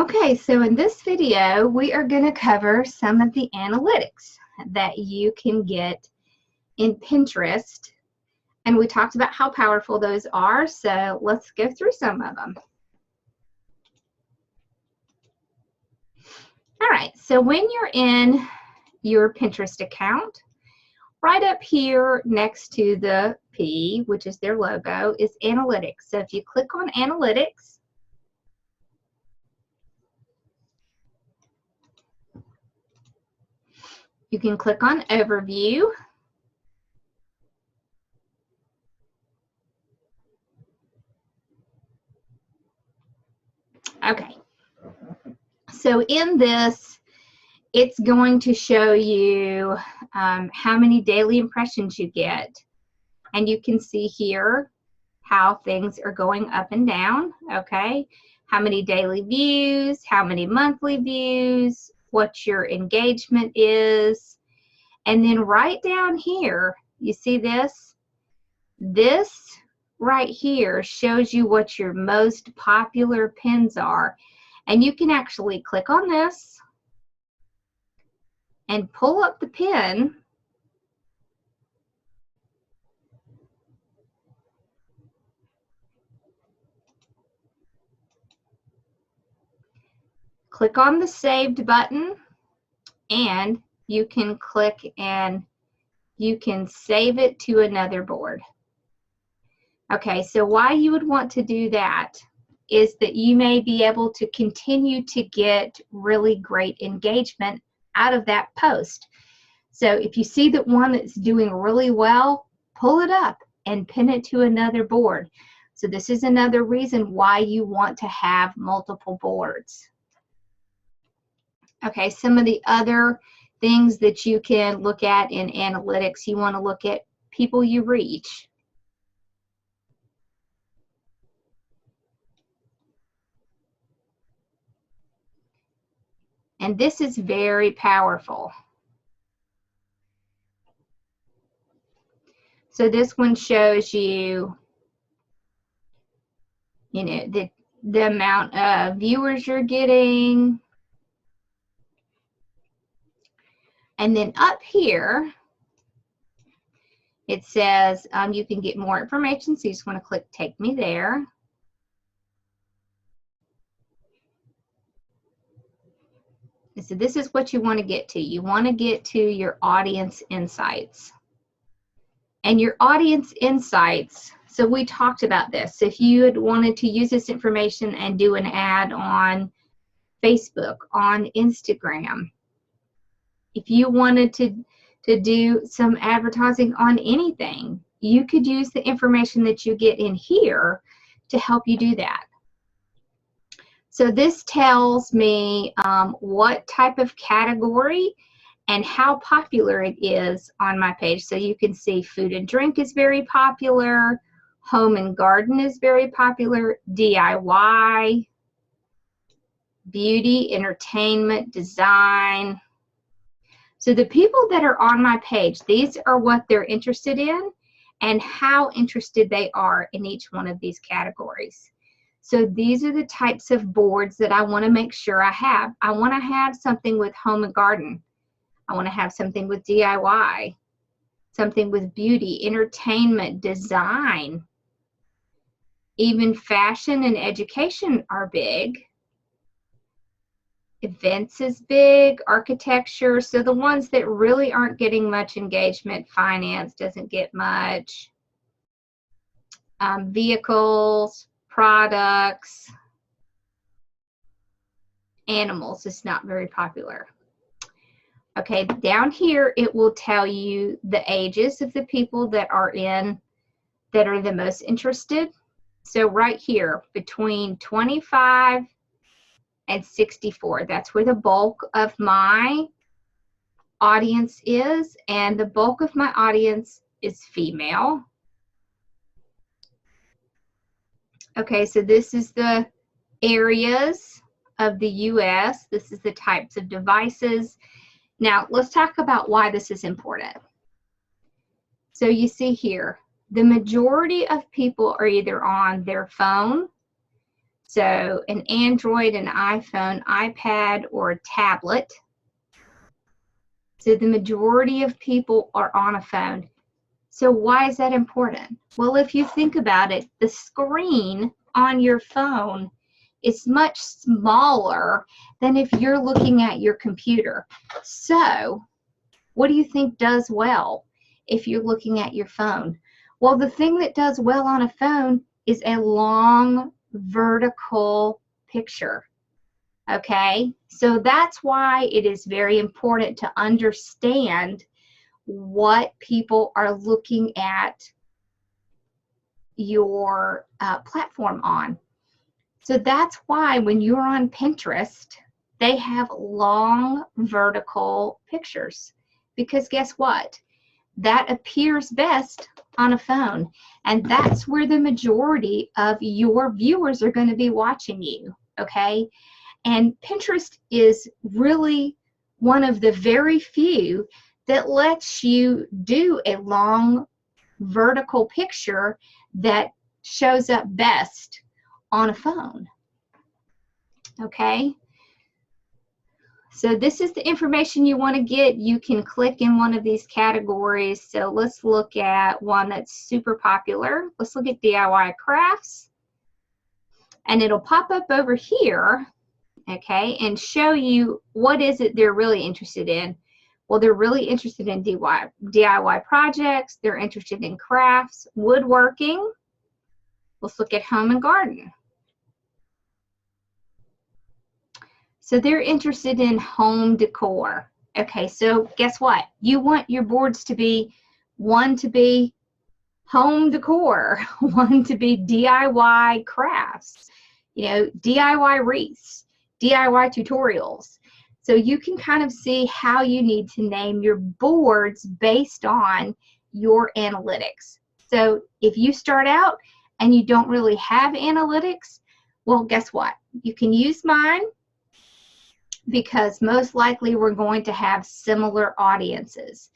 Okay, so in this video, we are going to cover some of the analytics that you can get in Pinterest. And we talked about how powerful those are, so let's go through some of them. All right, so when you're in your Pinterest account, right up here next to the P, which is their logo, is Analytics. So if you click on Analytics, you can click on Overview. Okay, so in this, it's going to show you how many daily impressions you get. And you can see here how things are going up and down, okay? How many daily views, how many monthly views, what your engagement is. And then right down here, you see this? This right here shows you what your most popular pins are. And you can actually click on this and pull up the pin. Click on the saved button and you can click and you can save it to another board. Okay, so why you would want to do that is that you may be able to continue to get really great engagement out of that post. So if you see that one that's doing really well, pull it up and pin it to another board. So this is another reason why you want to have multiple boards. Okay, some of the other things that you can look at in analytics, you want to look at people you reach. And this is very powerful. So this one shows you, the amount of viewers you're getting. And then up here, it says you can get more information. So you just want to click Take Me There. So this is what you want to get to. You want to get to your audience insights. And your audience insights, so we talked about this. If you had wanted to use this information and do an ad on Facebook, on Instagram, if you wanted to do some advertising on anything, you could use the information that you get in here to help you do that. So this tells me what type of category and how popular it is on my page. So you can see food and drink is very popular, home and garden is very popular, DIY, beauty, entertainment, design. So the people that are on my page, these are what they're interested in and how interested they are in each one of these categories. So these are the types of boards that I want to make sure I have. I want to have something with home and garden. I want to have something with DIY, something with beauty, entertainment, design. Even fashion and education are big. Events is big, architecture. So the ones that really aren't getting much engagement, finance doesn't get much. Vehicles, products, animals is not very popular. Okay, down here it will tell you the ages of the people that are the most interested. So right here, between 25 and 64, that's where the bulk of my audience is, and the bulk of my audience is female. Okay, so this is the areas of the US. This is the types of devices. Now, let's talk about why this is important. So you see here, the majority of people are either on their phone, So an Android, an iPhone, iPad, or a tablet. So the majority of people are on a phone. So why is that important? Well, if you think about it, the screen on your phone is much smaller than if you're looking at your computer. So what do you think does well if you're looking at your phone? Well, the thing that does well on a phone is a long vertical picture. Okay, so that's why it is very important to understand what people are looking at your platform on. So that's why when you're on Pinterest, they have long vertical pictures, because guess what? That appears best on a phone, and that's where the majority of your viewers are going to be watching you. Okay, and Pinterest is really one of the very few that lets you do a long vertical picture that shows up best on a phone. Okay, so this is the information you want to get. You can click in one of these categories. So let's look at one that's super popular. Let's look at DIY crafts, and it'll pop up over here, okay, and show you what is it they're really interested in. Well, they're really interested in DIY projects. They're interested in crafts, woodworking. Let's look at home and garden. So they're interested in home decor. Okay, so guess what? You want your boards to be, one to be home decor, one to be DIY crafts, DIY wreaths, DIY tutorials. So you can kind of see how you need to name your boards based on your analytics. So if you start out and you don't really have analytics, well, guess what? You can use mine, because most likely we're going to have similar audiences.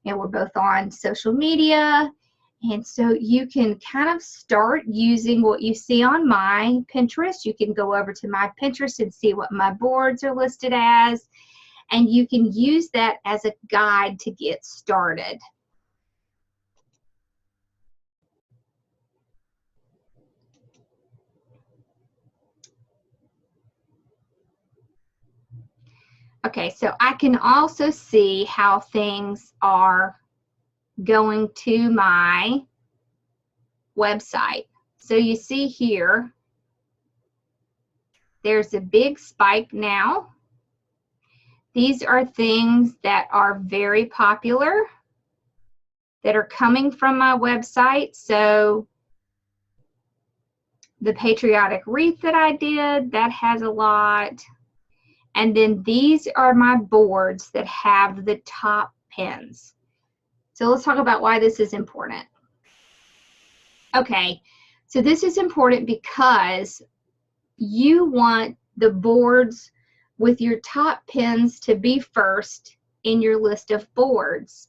We're both on social media, and so you can kind of start using what you see on my Pinterest. You can go over to my Pinterest and see what my boards are listed as, and you can use that as a guide to get started. Okay, so I can also see how things are going to my website. So you see here, there's a big spike now. These are things that are very popular that are coming from my website. So the patriotic wreath that I did, that has a lot. And then these are my boards that have the top pins. So let's talk about why this is important. Okay, so this is important because you want the boards with your top pins to be first in your list of boards.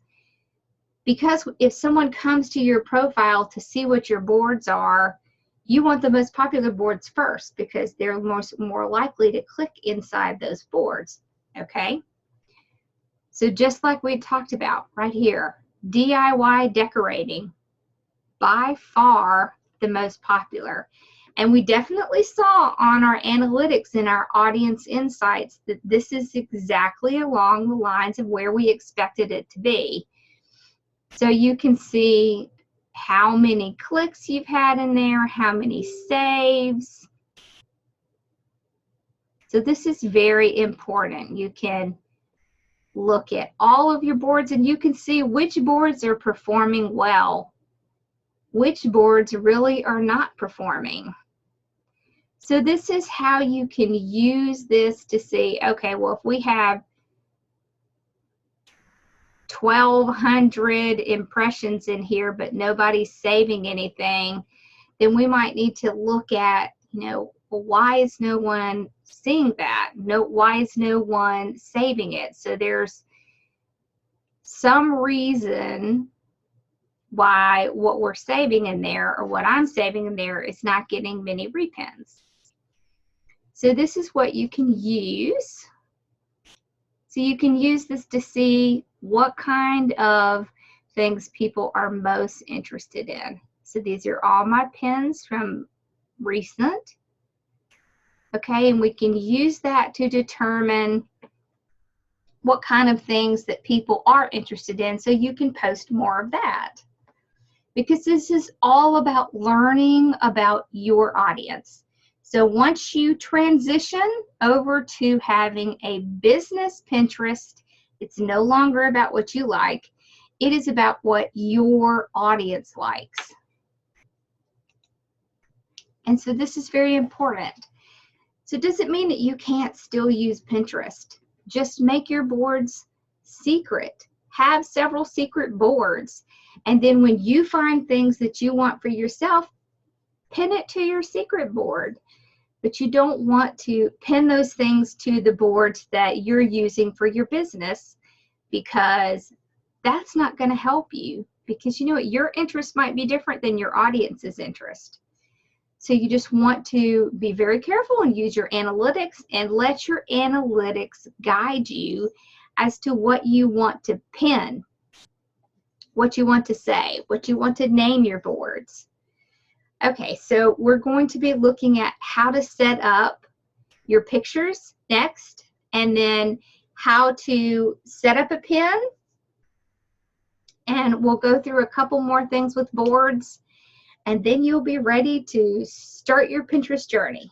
Because if someone comes to your profile to see what your boards are, you want the most popular boards first, because they're more likely to click inside those boards. Okay, so just like we talked about right here, DIY decorating, by far the most popular. And we definitely saw on our analytics and our audience insights that this is exactly along the lines of where we expected it to be. So you can see how many clicks you've had in there, how many saves. So this is very important. You can look at all of your boards and you can see which boards are performing well, which boards really are not performing. So this is how you can use this to see, okay, well, if we have 1,200 impressions in here, but nobody's saving anything, then we might need to look at, well, why is no one seeing that? Why is no one saving it? So there's some reason why what we're saving in there, or what I'm saving in there, is not getting many repins. So this is what you can use. So you can use this to see what kind of things people are most interested in. So these are all my pins from recent. Okay, and we can use that to determine what kind of things that people are interested in, so you can post more of that. Because this is all about learning about your audience. So once you transition over to having a business Pinterest, it's no longer about what you like. It is about what your audience likes. And so this is very important. So does it mean that you can't still use Pinterest? Just make your boards secret. Have several secret boards. And then when you find things that you want for yourself, pin it to your secret board. But you don't want to pin those things to the boards that you're using for your business, because that's not going to help you, because you know what, your interest might be different than your audience's interest. So you just want to be very careful and use your analytics, and let your analytics guide you as to what you want to pin, what you want to say, what you want to name your boards. Okay, so we're going to be looking at how to set up your pictures next, and then how to set up a pin. And we'll go through a couple more things with boards, and then you'll be ready to start your Pinterest journey.